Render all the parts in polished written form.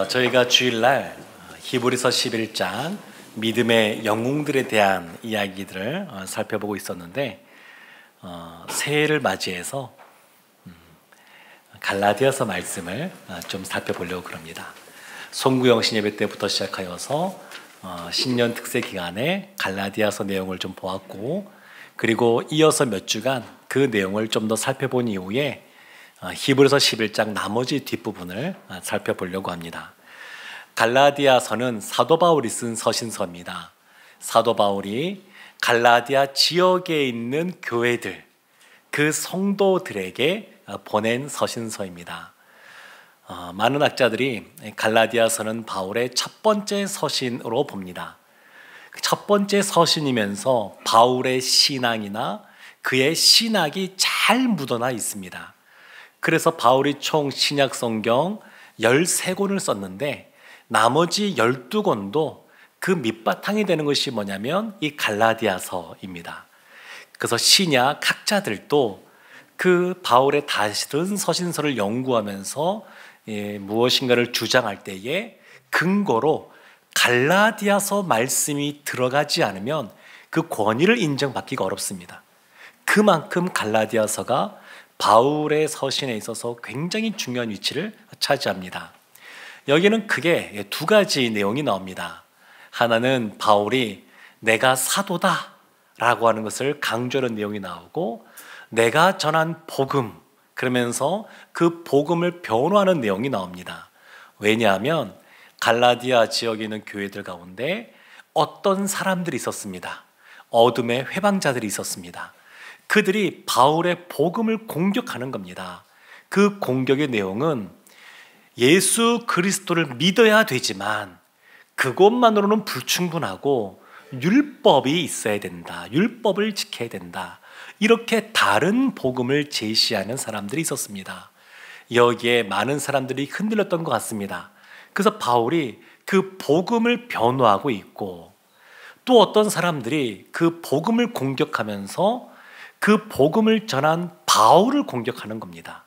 저희가 주일날 히브리서 11장 믿음의 영웅들에 대한 이야기들을 살펴보고 있었는데 새해를 맞이해서 갈라디아서 말씀을 좀 살펴보려고 그럽니다. 송구영신 예배 때부터 시작하여서 신년 특세 기간에 갈라디아서 내용을 좀 보았고, 그리고 이어서 몇 주간 그 내용을 좀 더 살펴본 이후에 히브리서 11장 나머지 뒷부분을 살펴보려고 합니다. 갈라디아서는 사도 바울이 쓴 서신서입니다. 사도 바울이 갈라디아 지역에 있는 교회들, 그 성도들에게 보낸 서신서입니다. 많은 학자들이 갈라디아서는 바울의 첫 번째 서신으로 봅니다. 첫 번째 서신이면서 바울의 신앙이나 그의 신학이 잘 묻어나 있습니다. 그래서 바울이 총 신약 성경 13권을 썼는데 나머지 12권도 그 밑바탕이 되는 것이 뭐냐면 이 갈라디아서입니다. 그래서 신약 학자들도 그 바울의 다른 서신서를 연구하면서 무엇인가를 주장할 때에 근거로 갈라디아서 말씀이 들어가지 않으면 그 권위를 인정받기가 어렵습니다. 그만큼 갈라디아서가 바울의 서신에 있어서 굉장히 중요한 위치를 차지합니다. 여기는 크게 두 가지 내용이 나옵니다. 하나는 바울이 내가 사도다 라고 하는 것을 강조하는 내용이 나오고, 내가 전한 복음, 그러면서 그 복음을 변호하는 내용이 나옵니다. 왜냐하면 갈라디아 지역에 있는 교회들 가운데 어떤 사람들이 있었습니다. 어둠의 회방자들이 있었습니다. 그들이 바울의 복음을 공격하는 겁니다. 그 공격의 내용은 예수 그리스도를 믿어야 되지만 그것만으로는 불충분하고 율법이 있어야 된다, 율법을 지켜야 된다, 이렇게 다른 복음을 제시하는 사람들이 있었습니다. 여기에 많은 사람들이 흔들렸던 것 같습니다. 그래서 바울이 그 복음을 변호하고 있고, 또 어떤 사람들이 그 복음을 공격하면서 그 복음을 전한 바울을 공격하는 겁니다.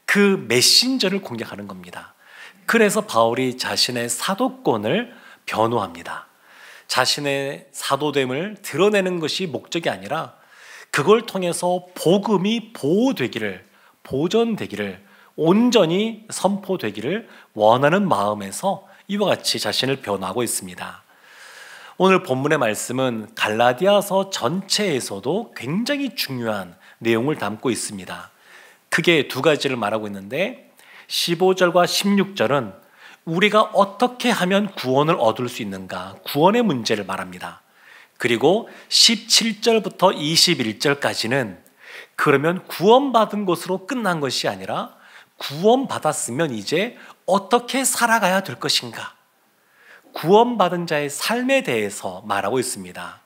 그 메신저를 공격하는 겁니다. 그래서 바울이 자신의 사도권을 변호합니다. 자신의 사도됨을 드러내는 것이 목적이 아니라 그걸 통해서 복음이 보호되기를, 보존되기를, 온전히 선포되기를 원하는 마음에서 이와 같이 자신을 변호하고 있습니다. 오늘 본문의 말씀은 갈라디아서 전체에서도 굉장히 중요한 내용을 담고 있습니다. 크게 두 가지를 말하고 있는데, 15절과 16절은 우리가 어떻게 하면 구원을 얻을 수 있는가, 구원의 문제를 말합니다. 그리고 17절부터 21절까지는 그러면 구원받은 것으로 끝난 것이 아니라 구원받았으면 이제 어떻게 살아가야 될 것인가, 구원받은 자의 삶에 대해서 말하고 있습니다.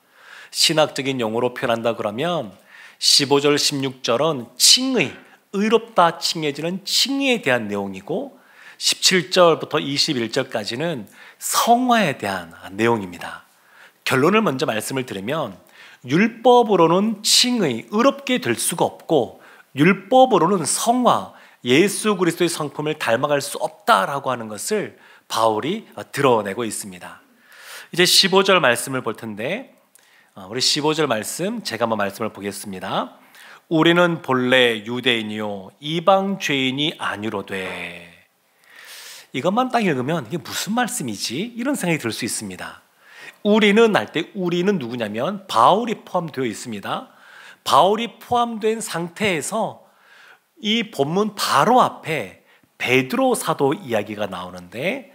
신학적인 용어로 표현한다 그러면 15절 16절은 칭의, 의롭다 칭해지는 칭의에 대한 내용이고, 17절부터 21절까지는 성화에 대한 내용입니다. 결론을 먼저 말씀을 드리면, 율법으로는 칭의, 의롭게 될 수가 없고 율법으로는 성화, 예수 그리스도의 성품을 닮아갈 수 없다라고 하는 것을 바울이 드러내고 있습니다. 이제 15절 말씀을 볼 텐데, 우리 15절 말씀 제가 한번 말씀을 보겠습니다. 우리는 본래 유대인이요 이방 죄인이 아니로되. 이것만 딱 읽으면 이게 무슨 말씀이지? 이런 생각이 들 수 있습니다. 우리는 할 때 우리는 누구냐면 바울이 포함되어 있습니다. 바울이 포함된 상태에서 이 본문 바로 앞에 베드로 사도 이야기가 나오는데,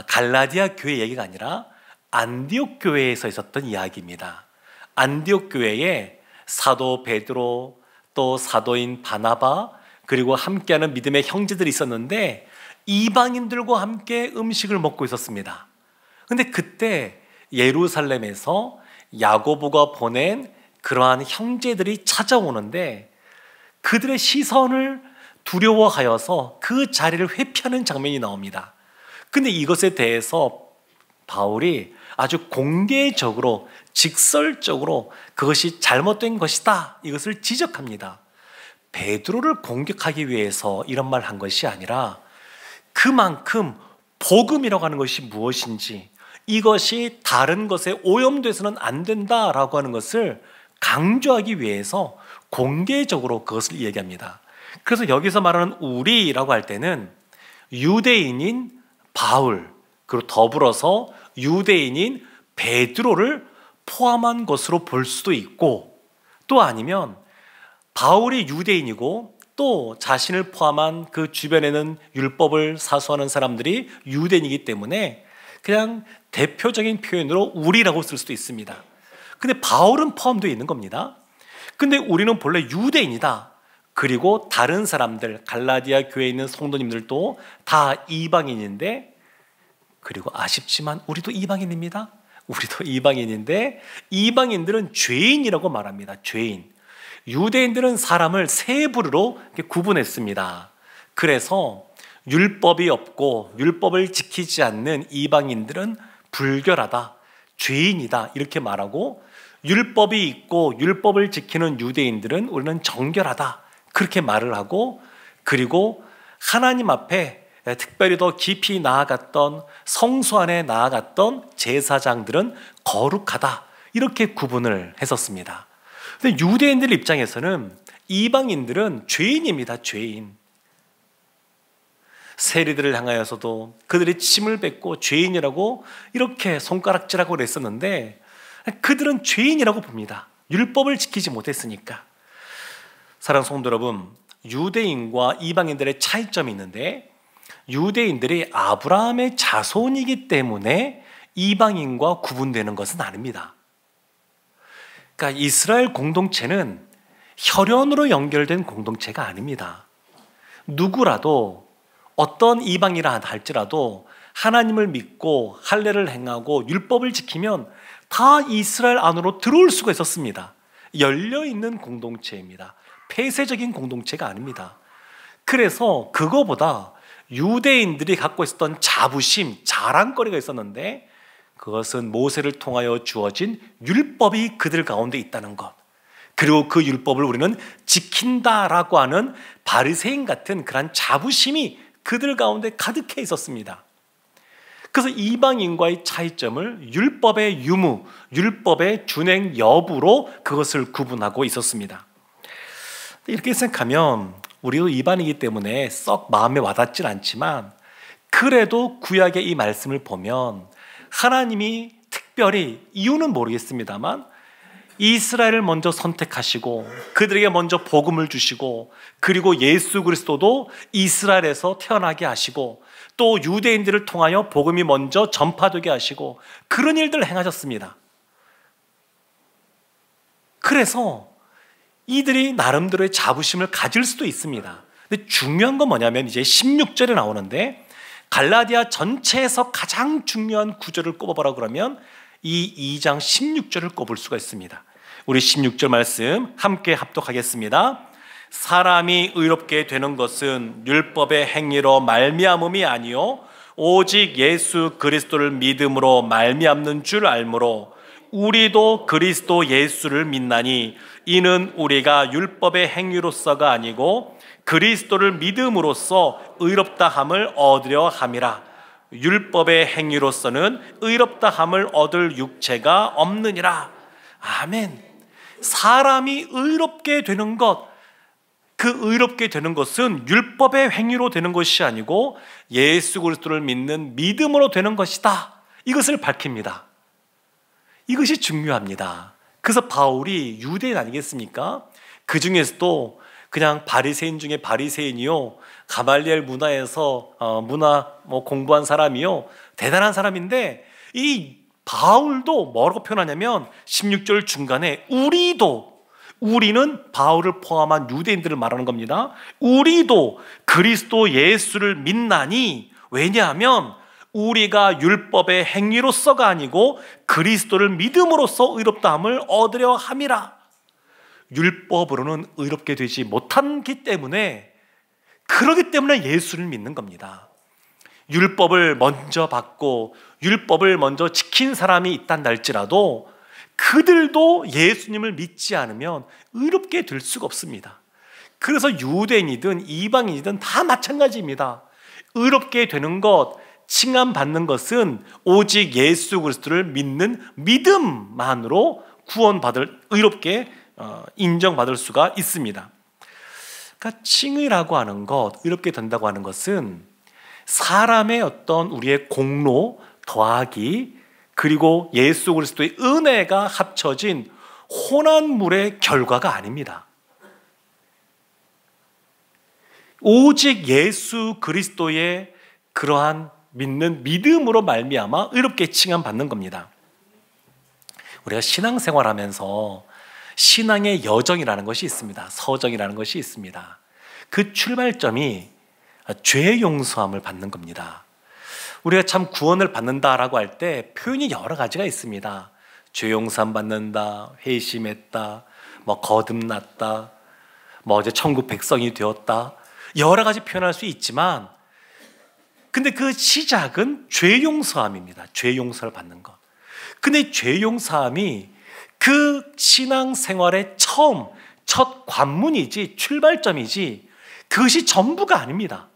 갈라디아 교회 얘기가 아니라 안디옥 교회에서 있었던 이야기입니다. 안디옥 교회에 사도 베드로, 또 사도인 바나바, 그리고 함께하는 믿음의 형제들이 있었는데 이방인들과 함께 음식을 먹고 있었습니다. 근데 그때 예루살렘에서 야고보가 보낸 그러한 형제들이 찾아오는데 그들의 시선을 두려워하여서 그 자리를 회피하는 장면이 나옵니다. 근데 이것에 대해서 바울이 아주 공개적으로, 직설적으로 그것이 잘못된 것이다, 이것을 지적합니다. 베드로를 공격하기 위해서 이런 말을 한 것이 아니라 그만큼 복음이라고 하는 것이 무엇인지, 이것이 다른 것에 오염돼서는 안 된다라고 하는 것을 강조하기 위해서 공개적으로 그것을 얘기합니다. 그래서 여기서 말하는 우리라고 할 때는 유대인인 바울, 그리고 더불어서 유대인인 베드로를 포함한 것으로 볼 수도 있고, 또 아니면 바울이 유대인이고 또 자신을 포함한 그 주변에는 율법을 사수하는 사람들이 유대인이기 때문에 그냥 대표적인 표현으로 우리라고 쓸 수도 있습니다. 근데 바울은 포함되어 있는 겁니다. 근데 우리는 본래 유대인이다. 그리고 다른 사람들, 갈라디아 교회에 있는 성도님들도 다 이방인인데, 그리고 아쉽지만 우리도 이방인입니다. 우리도 이방인인데 이방인들은 죄인이라고 말합니다. 죄인. 유대인들은 사람을 세 부류로 구분했습니다. 그래서 율법이 없고 율법을 지키지 않는 이방인들은 불결하다, 죄인이다 이렇게 말하고, 율법이 있고 율법을 지키는 유대인들은 우리는 정결하다 그렇게 말을 하고, 그리고 하나님 앞에 특별히 더 깊이 나아갔던, 성소 안에 나아갔던 제사장들은 거룩하다 이렇게 구분을 했었습니다. 근데 유대인들 입장에서는 이방인들은 죄인입니다. 죄인. 세리들을 향하여서도 그들의 침을 뱉고 죄인이라고 이렇게 손가락질하고 그랬었는데, 그들은 죄인이라고 봅니다. 율법을 지키지 못했으니까. 사랑하는 성도 여러분, 유대인과 이방인들의 차이점이 있는데, 유대인들이 아브라함의 자손이기 때문에 이방인과 구분되는 것은 아닙니다. 그러니까 이스라엘 공동체는 혈연으로 연결된 공동체가 아닙니다. 누구라도 어떤 이방이라 할지라도 하나님을 믿고 할례를 행하고 율법을 지키면 다 이스라엘 안으로 들어올 수가 있었습니다. 열려있는 공동체입니다. 폐쇄적인 공동체가 아닙니다. 그래서 그거보다 유대인들이 갖고 있었던 자부심, 자랑거리가 있었는데, 그것은 모세를 통하여 주어진 율법이 그들 가운데 있다는 것, 그리고 그 율법을 우리는 지킨다라고 하는 바리새인 같은 그런 자부심이 그들 가운데 가득해 있었습니다. 그래서 이방인과의 차이점을 율법의 유무, 율법의 준행 여부로 그것을 구분하고 있었습니다. 이렇게 생각하면 우리도 이방이기 때문에 썩 마음에 와닿진 않지만, 그래도 구약의 이 말씀을 보면 하나님이 특별히, 이유는 모르겠습니다만 이스라엘을 먼저 선택하시고 그들에게 먼저 복음을 주시고, 그리고 예수 그리스도도 이스라엘에서 태어나게 하시고, 또 유대인들을 통하여 복음이 먼저 전파되게 하시고, 그런 일들을 행하셨습니다. 그래서 이들이 나름대로의 자부심을 가질 수도 있습니다. 근데 중요한 건 뭐냐면 이제 16절에 나오는데, 갈라디아 전체에서 가장 중요한 구절을 꼽아보라 그러면 이 2장 16절을 꼽을 수가 있습니다. 우리 16절 말씀 함께 합독하겠습니다. 사람이 의롭게 되는 것은 율법의 행위로 말미암음이 아니요 오직 예수 그리스도를 믿음으로 말미암는 줄 알므로 우리도 그리스도 예수를 믿나니 이는 우리가 율법의 행위로서가 아니고 그리스도를 믿음으로써 의롭다 함을 얻으려 함이라. 율법의 행위로서는 의롭다 함을 얻을 육체가 없느니라. 아멘. 사람이 의롭게 되는 것, 그 의롭게 되는 것은 율법의 행위로 되는 것이 아니고 예수 그리스도를 믿는 믿음으로 되는 것이다. 이것을 밝힙니다. 이것이 중요합니다. 그래서 바울이 유대인 아니겠습니까? 그 중에서도 그냥 바리새인 중에 바리새인이요, 가말리엘 문화에서 문화 공부한 사람이요, 대단한 사람인데, 이 바울도 뭐라고 표현하냐면 16절 중간에 우리는 바울을 포함한 유대인들을 말하는 겁니다. 우리도 그리스도 예수를 믿나니, 왜냐하면 우리가 율법의 행위로서가 아니고 그리스도를 믿음으로써 의롭다함을 얻으려 함이라. 율법으로는 의롭게 되지 못하기 때문에, 그러기 때문에 예수를 믿는 겁니다. 율법을 먼저 받고 율법을 먼저 지킨 사람이 있단 할지라도 그들도 예수님을 믿지 않으면 의롭게 될 수가 없습니다. 그래서 유대인이든 이방인이든 다 마찬가지입니다. 의롭게 되는 것, 칭함받는 것은 오직 예수 그리스도를 믿는 믿음만으로 의롭게 인정받을 수가 있습니다. 그러니까 칭의라고 하는 것, 의롭게 된다고 하는 것은 사람의 어떤 우리의 공로 더하기, 그리고 예수 그리스도의 은혜가 합쳐진 혼합물의 결과가 아닙니다. 오직 예수 그리스도의 그러한 믿는 믿음으로 말미암아 의롭게 칭함받는 겁니다. 우리가 신앙생활하면서 신앙의 여정이라는 것이 있습니다. 서정이라는 것이 있습니다. 그 출발점이 죄 용서함을 받는 겁니다. 우리가 참 구원을 받는다라고 할 때 표현이 여러 가지가 있습니다. 죄 용서함 받는다, 회심했다, 거듭났다, 이제 천국 백성이 되었다, 여러 가지 표현할 수 있지만, 근데 그 시작은 죄 용서함입니다. 죄 용서를 받는 것. 근데 죄 용서함이 그 신앙생활의 첫 관문이지, 출발점이지, 그것이 전부가 아닙니다.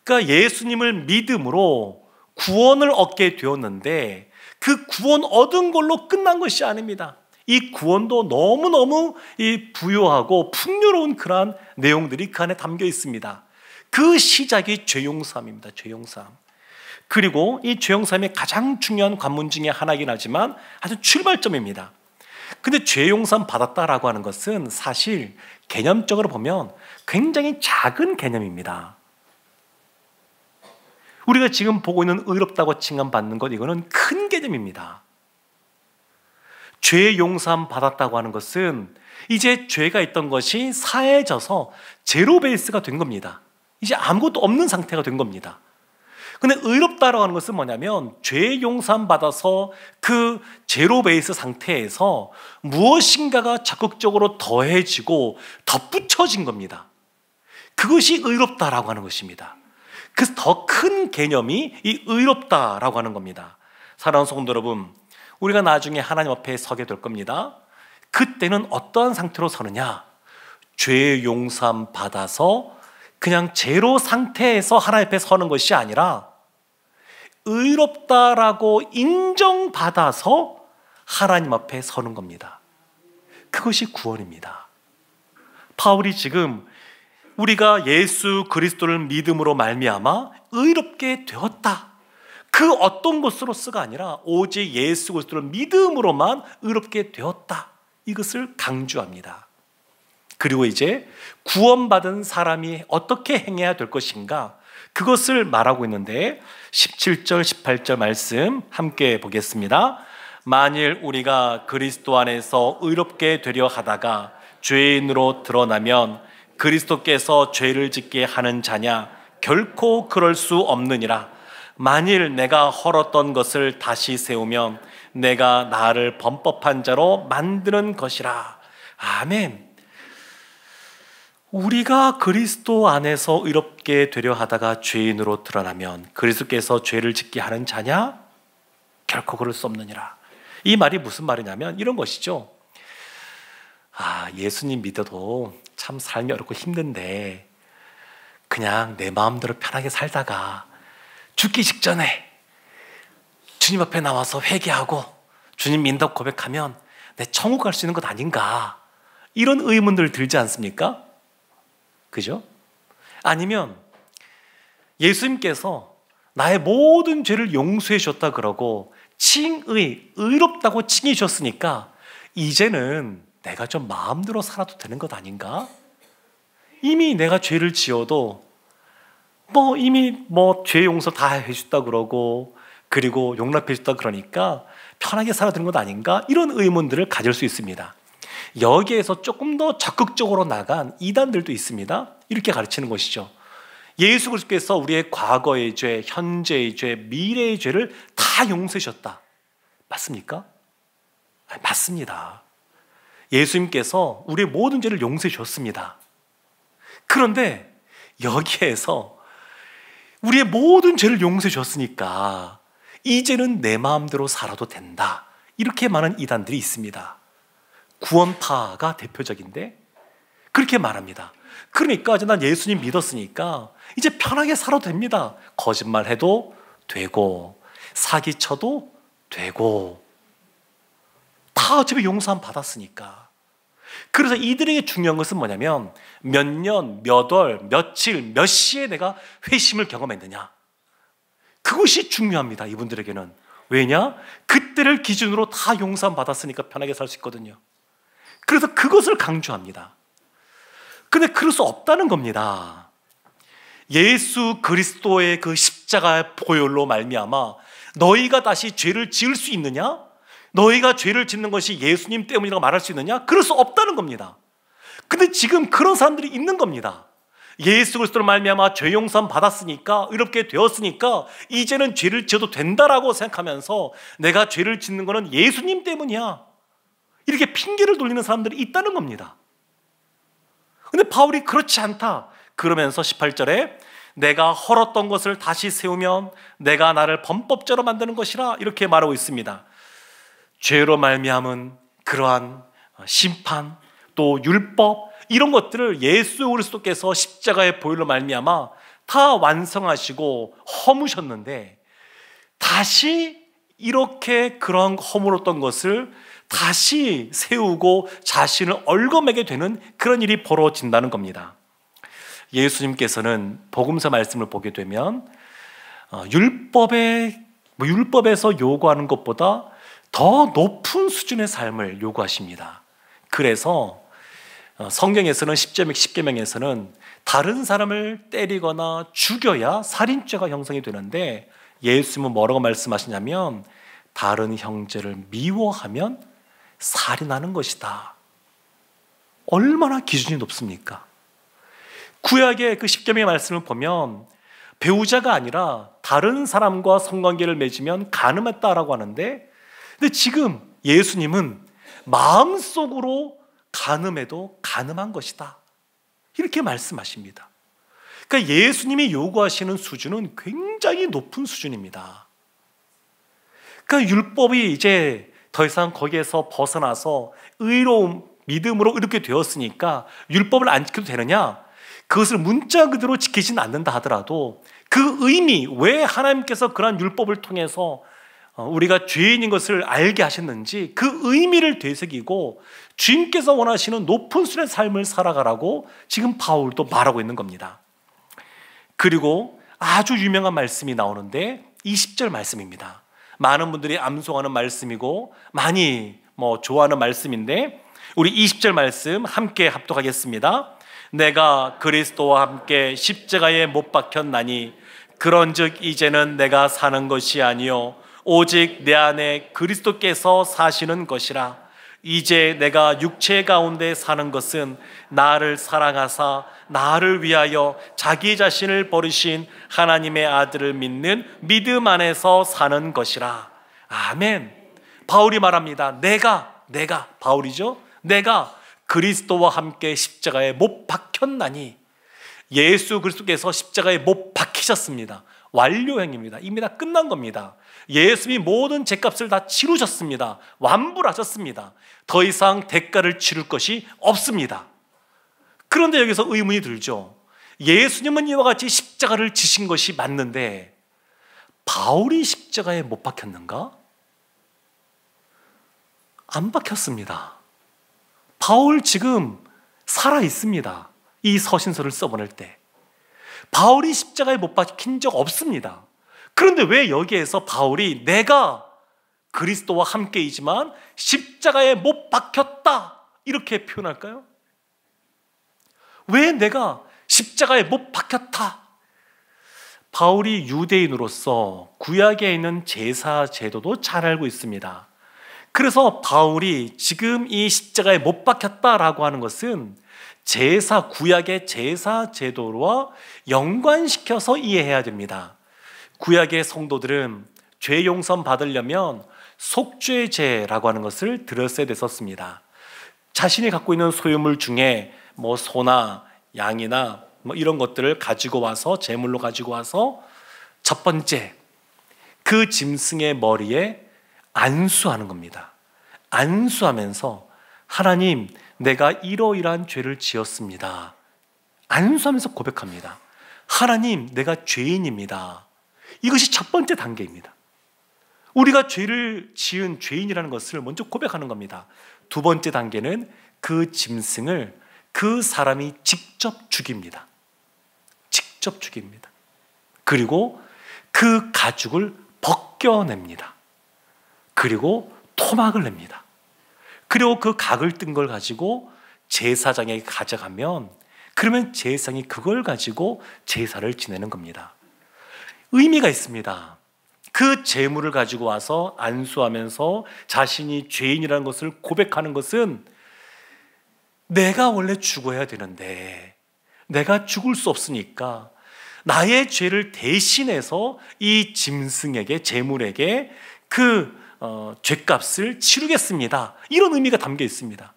그러니까 예수님을 믿음으로 구원을 얻게 되었는데 그 구원 얻은 걸로 끝난 것이 아닙니다. 이 구원도 너무너무 부유하고 풍요로운 그러한 내용들이 그 안에 담겨 있습니다. 그 시작이 죄용서함입니다. 죄용서함. 그리고 이 죄용서함의 가장 중요한 관문 중에 하나이긴 하지만 아주 출발점입니다. 근데 죄용서함 받았다라고 하는 것은 사실 개념적으로 보면 굉장히 작은 개념입니다. 우리가 지금 보고 있는 의롭다고 칭함받는 것, 이거는 큰 개념입니다. 죄 용서함 받았다고 하는 것은 이제 죄가 있던 것이 사해져서 제로 베이스가 된 겁니다. 이제 아무것도 없는 상태가 된 겁니다. 근데 의롭다라고 하는 것은 뭐냐면 죄 용서함 받아서 그 제로 베이스 상태에서 무엇인가가 적극적으로 더해지고 덧붙여진 겁니다. 그것이 의롭다라고 하는 것입니다. 그래서 더 큰 개념이 이 의롭다라고 하는 겁니다. 사랑하는 성도 여러분, 우리가 나중에 하나님 앞에 서게 될 겁니다. 그때는 어떠한 상태로 서느냐? 죄 용서함 받아서 그냥 제로 상태에서 하나님 앞에 서는 것이 아니라 의롭다라고 인정받아서 하나님 앞에 서는 겁니다. 그것이 구원입니다. 바울이 지금 우리가 예수 그리스도를 믿음으로 말미암아 의롭게 되었다, 그 어떤 것으로서가 아니라 오직 예수 그리스도를 믿음으로만 의롭게 되었다, 이것을 강조합니다. 그리고 이제 구원받은 사람이 어떻게 행해야 될 것인가, 그것을 말하고 있는데 17절 18절 말씀 함께 보겠습니다. 만일 우리가 그리스도 안에서 의롭게 되려 하다가 죄인으로 드러나면 그리스도께서 죄를 짓게 하는 자냐? 결코 그럴 수 없느니라. 만일 내가 헐었던 것을 다시 세우면 내가 나를 범법한 자로 만드는 것이라. 아멘. 우리가 그리스도 안에서 의롭게 되려 하다가 죄인으로 드러나면 그리스도께서 죄를 짓게 하는 자냐? 결코 그럴 수 없느니라. 이 말이 무슨 말이냐면 이런 것이죠. 예수님 믿어도 참 삶이 어렵고 힘든데 그냥 내 마음대로 편하게 살다가 죽기 직전에 주님 앞에 나와서 회개하고 주님 믿는다고 고백하면 내 천국 갈 수 있는 것 아닌가, 이런 의문들 들지 않습니까? 그죠? 아니면 예수님께서 나의 모든 죄를 용서해 주셨다 그러고 의롭다고 칭해 주셨으니까 이제는 내가 좀 마음대로 살아도 되는 것 아닌가? 이미 내가 죄를 지어도 이미 죄 용서 다 해줬다 그러고 그리고 용납해 줬다 그러니까 편하게 살아도 되는 것 아닌가? 이런 의문들을 가질 수 있습니다. 여기에서 조금 더 적극적으로 나간 이단들도 있습니다. 이렇게 가르치는 것이죠. 예수 그리스도께서 우리의 과거의 죄, 현재의 죄, 미래의 죄를 다 용서해 주셨다. 맞습니까? 맞습니다. 예수님께서 우리의 모든 죄를 용서해 주셨습니다. 그런데 여기에서 우리의 모든 죄를 용서해 주셨으니까 이제는 내 마음대로 살아도 된다, 이렇게 말하는 이단들이 있습니다. 구원파가 대표적인데 그렇게 말합니다. 그러니까 이제 난 예수님 믿었으니까 이제 편하게 살아도 됩니다. 거짓말해도 되고 사기쳐도 되고 다 어차피 용서함 받았으니까. 그래서 이들에게 중요한 것은 뭐냐면 몇 년, 몇 월, 며칠, 몇 시에 내가 회심을 경험했느냐. 그것이 중요합니다. 이분들에게는. 왜냐? 그때를 기준으로 다 용서함 받았으니까 편하게 살 수 있거든요. 그래서 그것을 강조합니다. 근데 그럴 수 없다는 겁니다. 예수 그리스도의 그 십자가의 보혈로 말미암아 너희가 다시 죄를 지을 수 있느냐? 너희가 죄를 짓는 것이 예수님 때문이라고 말할 수 있느냐? 그럴 수 없다는 겁니다. 근데 지금 그런 사람들이 있는 겁니다. 예수 그리스도로 말미암아 죄 용서함 받았으니까, 의롭게 되었으니까 이제는 죄를 지어도 된다라고 생각하면서 내가 죄를 짓는 것은 예수님 때문이야, 이렇게 핑계를 돌리는 사람들이 있다는 겁니다. 근데 바울이 그렇지 않다 그러면서 18절에 내가 헐었던 것을 다시 세우면 내가 나를 범법자로 만드는 것이라 이렇게 말하고 있습니다. 죄로 말미암은 그러한 심판, 또 율법, 이런 것들을 예수 그리스도께서 십자가의 보혈로 말미암아 다 완성하시고 허무셨는데, 다시 이렇게 그런 허물었던 것을 다시 세우고 자신을 얽어매게 되는 그런 일이 벌어진다는 겁니다. 예수님께서는 복음서 말씀을 보게 되면 율법에서 요구하는 것보다 더 높은 수준의 삶을 요구하십니다. 그래서 성경에서는 10계명에서는 다른 사람을 때리거나 죽여야 살인죄가 형성이 되는데, 예수님은 뭐라고 말씀하시냐면 다른 형제를 미워하면 살인하는 것이다. 얼마나 기준이 높습니까? 구약의 그 10계명의 말씀을 보면 배우자가 아니라 다른 사람과 성관계를 맺으면 간음했다라고 하는데, 근데 지금 예수님은 마음속으로 간음해도 간음한 것이다, 이렇게 말씀하십니다. 그러니까 예수님이 요구하시는 수준은 굉장히 높은 수준입니다. 그러니까 율법이 이제 더 이상 거기에서 벗어나서 의로움, 믿음으로 이렇게 되었으니까 율법을 안 지켜도 되느냐? 그것을 문자 그대로 지키진 않는다 하더라도 그 의미, 왜 하나님께서 그런 율법을 통해서 우리가 죄인인 것을 알게 하셨는지 그 의미를 되새기고 주님께서 원하시는 높은 수준의 삶을 살아가라고 지금 바울도 말하고 있는 겁니다. 그리고 아주 유명한 말씀이 나오는데 20절 말씀입니다. 많은 분들이 암송하는 말씀이고 많이 좋아하는 말씀인데, 우리 20절 말씀 함께 합독하겠습니다. 내가 그리스도와 함께 십자가에 못 박혔나니 그런즉 이제는 내가 사는 것이 아니요 오직 내 안에 그리스도께서 사시는 것이라. 이제 내가 육체 가운데 사는 것은 나를 사랑하사 나를 위하여 자기 자신을 버리신 하나님의 아들을 믿는 믿음 안에서 사는 것이라. 아멘. 바울이 말합니다. 내가 바울이죠. 내가 그리스도와 함께 십자가에 못 박혔나니, 예수 그리스도께서 십자가에 못 박히셨습니다. 완료행입니다. 이미 다 끝난 겁니다. 예수님이 모든 죄값을 다 치르셨습니다. 완불하셨습니다. 더 이상 대가를 치를 것이 없습니다. 그런데 여기서 의문이 들죠. 예수님은 이와 같이 십자가를 지신 것이 맞는데 바울이 십자가에 못 박혔는가? 안 박혔습니다. 바울 지금 살아 있습니다. 이 서신서를 써보낼 때 바울이 십자가에 못 박힌 적 없습니다. 그런데 왜 여기에서 바울이 내가 그리스도와 함께이지만 십자가에 못 박혔다 이렇게 표현할까요? 왜 내가 십자가에 못 박혔다? 바울이 유대인으로서 구약에 있는 제사 제도도 잘 알고 있습니다. 그래서 바울이 지금 이 십자가에 못 박혔다라고 하는 것은 구약의 제사 제도와 연관시켜서 이해해야 됩니다. 구약의 성도들은 죄 용서 받으려면 속죄제라고 하는 것을 드렸어야 됐었습니다. 자신이 갖고 있는 소유물 중에 소나 양이나 이런 것들을 가지고 와서 제물로 가지고 와서 첫 번째 그 짐승의 머리에 안수하는 겁니다. 안수하면서 하나님, 내가 이러이러한 죄를 지었습니다. 안수하면서 고백합니다. 하나님, 내가 죄인입니다. 이것이 첫 번째 단계입니다. 우리가 죄를 지은 죄인이라는 것을 먼저 고백하는 겁니다. 두 번째 단계는 그 짐승을 그 사람이 직접 죽입니다. 직접 죽입니다. 그리고 그 가죽을 벗겨냅니다. 그리고 토막을 냅니다. 그리고 그 각을 뜬 걸 가지고 제사장에게 가져가면, 그러면 제사장이 그걸 가지고 제사를 지내는 겁니다. 의미가 있습니다. 그 제물을 가지고 와서 안수하면서 자신이 죄인이라는 것을 고백하는 것은, 내가 원래 죽어야 되는데 내가 죽을 수 없으니까 나의 죄를 대신해서 이 짐승에게, 제물에게 그 죄값을 치르겠습니다. 이런 의미가 담겨 있습니다.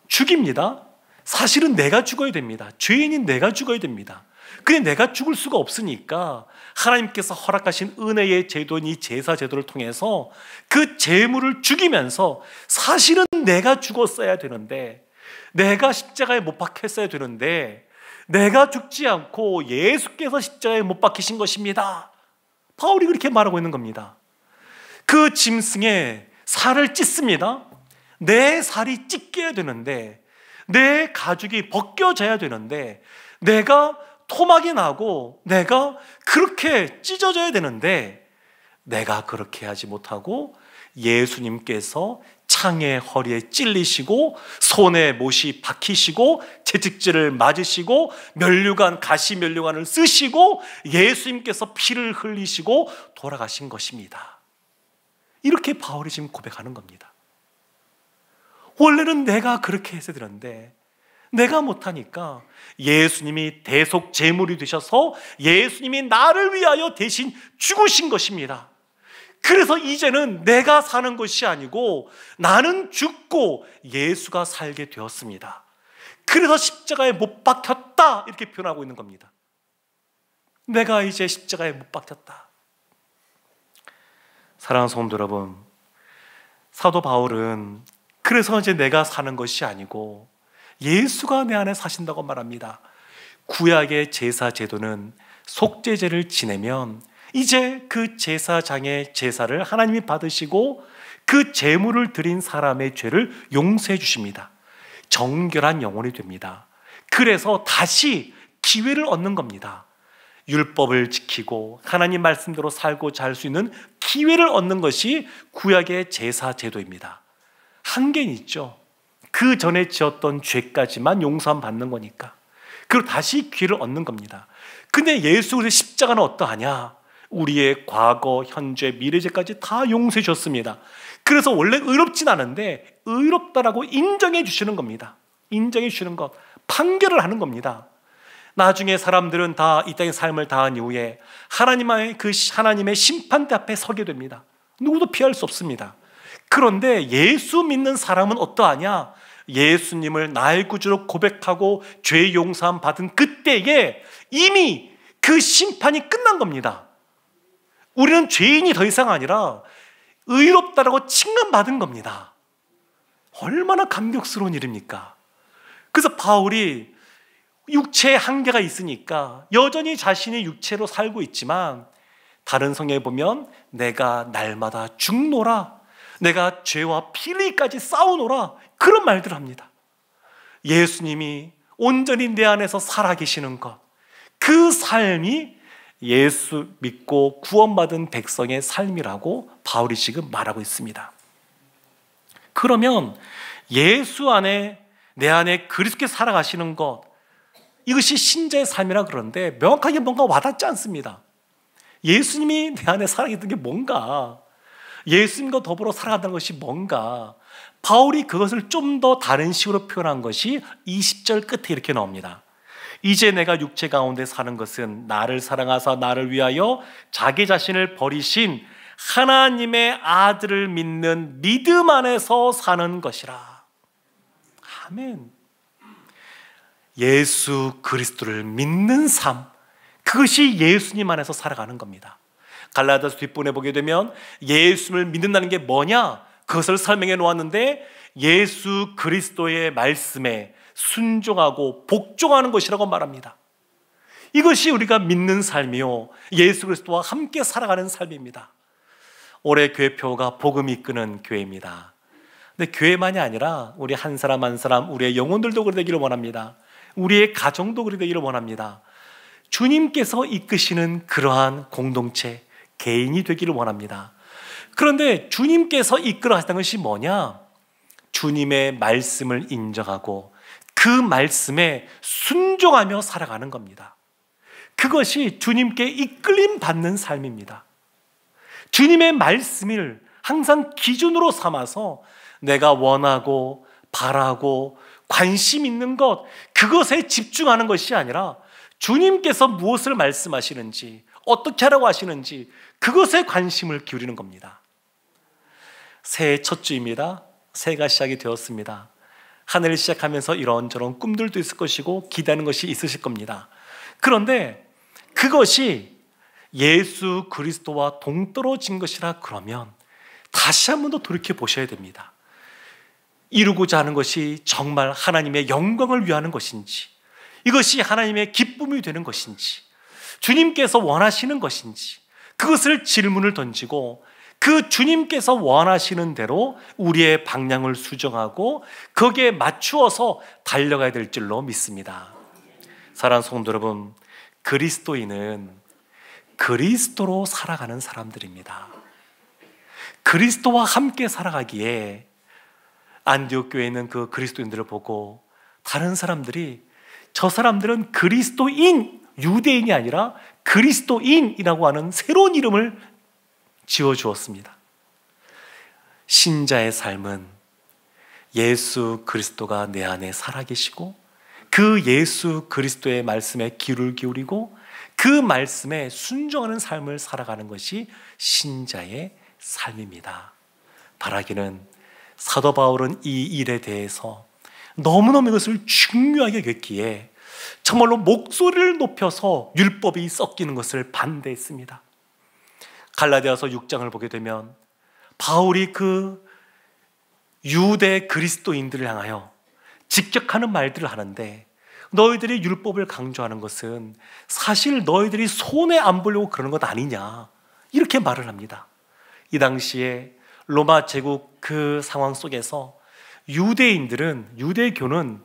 죽입니다. 사실은 내가 죽어야 됩니다. 죄인인 내가 죽어야 됩니다. 근데 내가 죽을 수가 없으니까 하나님께서 허락하신 은혜의 제도인 이 제사 제도를 통해서 그 제물을 죽이면서, 사실은 내가 죽었어야 되는데, 내가 십자가에 못 박혔어야 되는데 내가 죽지 않고 예수께서 십자가에 못 박히신 것입니다. 바울이 그렇게 말하고 있는 겁니다. 그 짐승의 살을 찢습니다. 내 살이 찢겨야 되는데, 내 가죽이 벗겨져야 되는데, 내가 토막이 나고 내가 그렇게 찢어져야 되는데 내가 그렇게 하지 못하고 예수님께서 창에 허리에 찔리시고 손에 못이 박히시고 채찍질을 맞으시고 가시 면류관을 쓰시고 예수님께서 피를 흘리시고 돌아가신 것입니다. 이렇게 바울이 지금 고백하는 겁니다. 원래는 내가 그렇게 했어야 되는데 내가 못하니까 예수님이 대속 제물이 되셔서 예수님이 나를 위하여 대신 죽으신 것입니다. 그래서 이제는 내가 사는 것이 아니고 나는 죽고 예수가 살게 되었습니다. 그래서 십자가에 못 박혔다, 이렇게 표현하고 있는 겁니다. 내가 이제 십자가에 못 박혔다. 사랑하는 성도 여러분, 사도 바울은 그래서 이제 내가 사는 것이 아니고 예수가 내 안에 사신다고 말합니다. 구약의 제사 제도는 속죄제를 지내면 이제 그 제사장의 제사를 하나님이 받으시고 그 제물을 드린 사람의 죄를 용서해 주십니다. 정결한 영혼이 됩니다. 그래서 다시 기회를 얻는 겁니다. 율법을 지키고 하나님 말씀대로 살고 잘 수 있는 기회를 얻는 것이 구약의 제사 제도입니다. 한계는 있죠. 그 전에 지었던 죄까지만 용서함 받는 거니까. 그리고 다시 기회를 얻는 겁니다. 근데 예수 그리스도의 십자가는 어떠하냐? 우리의 과거, 현재, 미래죄까지 다 용서해 주셨습니다. 그래서 원래 의롭진 않은데 의롭다라고 인정해 주시는 겁니다. 인정해 주시는 것, 판결을 하는 겁니다. 나중에 사람들은 다 이 땅의 삶을 다한 이후에 하나님의 심판대 앞에 서게 됩니다. 누구도 피할 수 없습니다. 그런데 예수 믿는 사람은 어떠하냐? 예수님을 나의 구주로 고백하고 죄 용서함 받은 그때에 이미 그 심판이 끝난 겁니다. 우리는 죄인이 더 이상 아니라 의롭다라고 칭함받은 겁니다. 얼마나 감격스러운 일입니까? 그래서 바울이 육체의 한계가 있으니까 여전히 자신이 육체로 살고 있지만 다른 성경에 보면 내가 날마다 죽노라, 내가 죄와 피리까지 싸우노라, 그런 말들을 합니다. 예수님이 온전히 내 안에서 살아계시는 것, 그 삶이 예수 믿고 구원받은 백성의 삶이라고 바울이 지금 말하고 있습니다. 그러면 예수 안에, 내 안에 그리스도께 살아가시는 것, 이것이 신자의 삶이라 그러는데 명확하게 뭔가 와닿지 않습니다. 예수님이 내 안에 살아있던 게 뭔가, 예수님과 더불어 살아간다는 것이 뭔가, 바울이 그것을 좀 더 다른 식으로 표현한 것이 20절 끝에 이렇게 나옵니다. 이제 내가 육체 가운데 사는 것은 나를 사랑하사 나를 위하여 자기 자신을 버리신 하나님의 아들을 믿는 믿음 안에서 사는 것이라. 아멘. 예수 그리스도를 믿는 삶, 그것이 예수님 안에서 살아가는 겁니다. 갈라디아서 뒷부분에 보게 되면 예수를 믿는다는 게 뭐냐? 그것을 설명해 놓았는데 예수 그리스도의 말씀에 순종하고 복종하는 것이라고 말합니다. 이것이 우리가 믿는 삶이요, 예수 그리스도와 함께 살아가는 삶입니다. 올해 교회표가 복음이 이끄는 교회입니다. 근데 교회만이 아니라 우리 한 사람 한 사람, 우리의 영혼들도 그리 되기를 원합니다. 우리의 가정도 그리 되기를 원합니다. 주님께서 이끄시는 그러한 공동체, 개인이 되기를 원합니다. 그런데 주님께서 이끌어 가시는 것이 뭐냐? 주님의 말씀을 인정하고 그 말씀에 순종하며 살아가는 겁니다. 그것이 주님께 이끌림 받는 삶입니다. 주님의 말씀을 항상 기준으로 삼아서 내가 원하고 바라고 관심 있는 것, 그것에 집중하는 것이 아니라 주님께서 무엇을 말씀하시는지, 어떻게 하라고 하시는지 그것에 관심을 기울이는 겁니다. 새해 첫 주입니다. 새해가 시작이 되었습니다. 한 해를 시작하면서 이런저런 꿈들도 있을 것이고 기대하는 것이 있으실 겁니다. 그런데 그것이 예수 그리스도와 동떨어진 것이라 그러면 다시 한 번 더 돌이켜 보셔야 됩니다. 이루고자 하는 것이 정말 하나님의 영광을 위하는 것인지, 이것이 하나님의 기쁨이 되는 것인지, 주님께서 원하시는 것인지, 그것을 질문을 던지고 그 주님께서 원하시는 대로 우리의 방향을 수정하고 거기에 맞추어서 달려가야 될 줄로 믿습니다. 사랑하는 성도 여러분, 그리스도인은 그리스도로 살아가는 사람들입니다. 그리스도와 함께 살아가기에 안디옥 교회에 있는 그 그리스도인들을 보고 다른 사람들이 저 사람들은 그리스도인, 유대인이 아니라 그리스도인이라고 하는 새로운 이름을 지어주었습니다. 신자의 삶은 예수 그리스도가 내 안에 살아계시고 그 예수 그리스도의 말씀에 귀를 기울이고 그 말씀에 순종하는 삶을 살아가는 것이 신자의 삶입니다. 바라기는 사도 바울은 이 일에 대해서 너무너무 이것을 중요하게 여겼기에 정말로 목소리를 높여서 율법이 섞이는 것을 반대했습니다. 갈라디아서 6장을 보게 되면 바울이 그 유대 그리스도인들을 향하여 직격하는 말들을 하는데, 너희들이 율법을 강조하는 것은 사실 너희들이 손해 안 보려고 그러는 것 아니냐, 이렇게 말을 합니다. 이 당시에 로마 제국 그 상황 속에서 유대인들은, 유대교는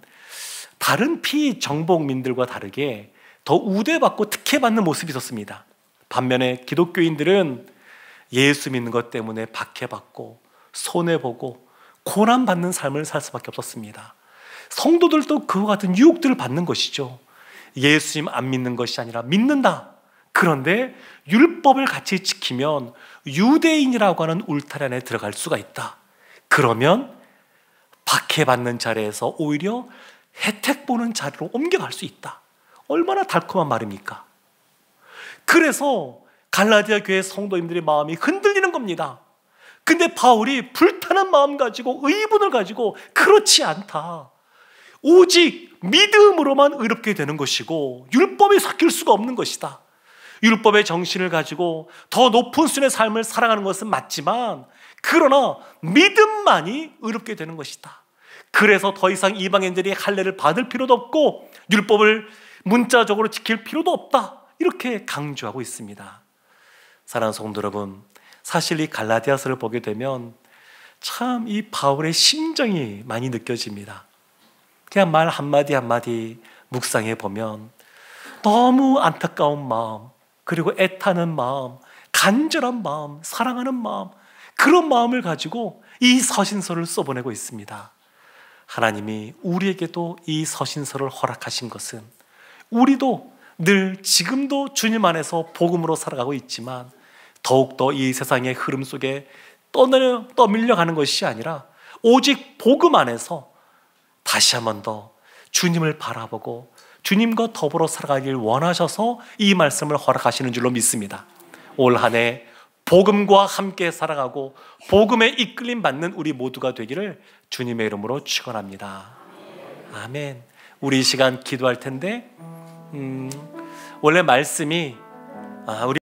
다른 피정복민들과 다르게 더 우대받고 특혜받는 모습이 있었습니다. 반면에 기독교인들은 예수 믿는 것 때문에 박해받고 손해보고 고난받는 삶을 살 수밖에 없었습니다. 성도들도 그와 같은 유혹들을 받는 것이죠. 예수님 안 믿는 것이 아니라 믿는다. 그런데 율법을 같이 지키면 유대인이라고 하는 울타리 안에 들어갈 수가 있다. 그러면 박해받는 자리에서 오히려 혜택 보는 자리로 옮겨갈 수 있다. 얼마나 달콤한 말입니까? 그래서 갈라디아 교회 성도님들의 마음이 흔들리는 겁니다. 근데 바울이 불타는 마음 가지고, 의분을 가지고 그렇지 않다, 오직 믿음으로만 의롭게 되는 것이고 율법이 섞일 수가 없는 것이다. 율법의 정신을 가지고 더 높은 수준의 삶을 살아가는 것은 맞지만 그러나 믿음만이 의롭게 되는 것이다. 그래서 더 이상 이방인들이 할례를 받을 필요도 없고 율법을 문자적으로 지킬 필요도 없다, 이렇게 강조하고 있습니다. 사랑하는 성도 여러분, 사실 이 갈라디아서를 보게 되면 참 이 바울의 심정이 많이 느껴집니다. 그냥 말 한마디 한마디 묵상해 보면 너무 안타까운 마음, 그리고 애타는 마음, 간절한 마음, 사랑하는 마음, 그런 마음을 가지고 이 서신서를 써보내고 있습니다. 하나님이 우리에게도 이 서신서를 허락하신 것은 우리도 늘 지금도 주님 안에서 복음으로 살아가고 있지만 더욱더 이 세상의 흐름 속에 떠밀려가는 것이 아니라 오직 복음 안에서 다시 한 번 더 주님을 바라보고 주님과 더불어 살아가길 원하셔서 이 말씀을 허락하시는 줄로 믿습니다. 올 한 해 복음과 함께 살아가고 복음에 이끌림 받는 우리 모두가 되기를 주님의 이름으로 축원합니다. 아멘. 우리 이 시간 기도할 텐데 원래 말씀이 우리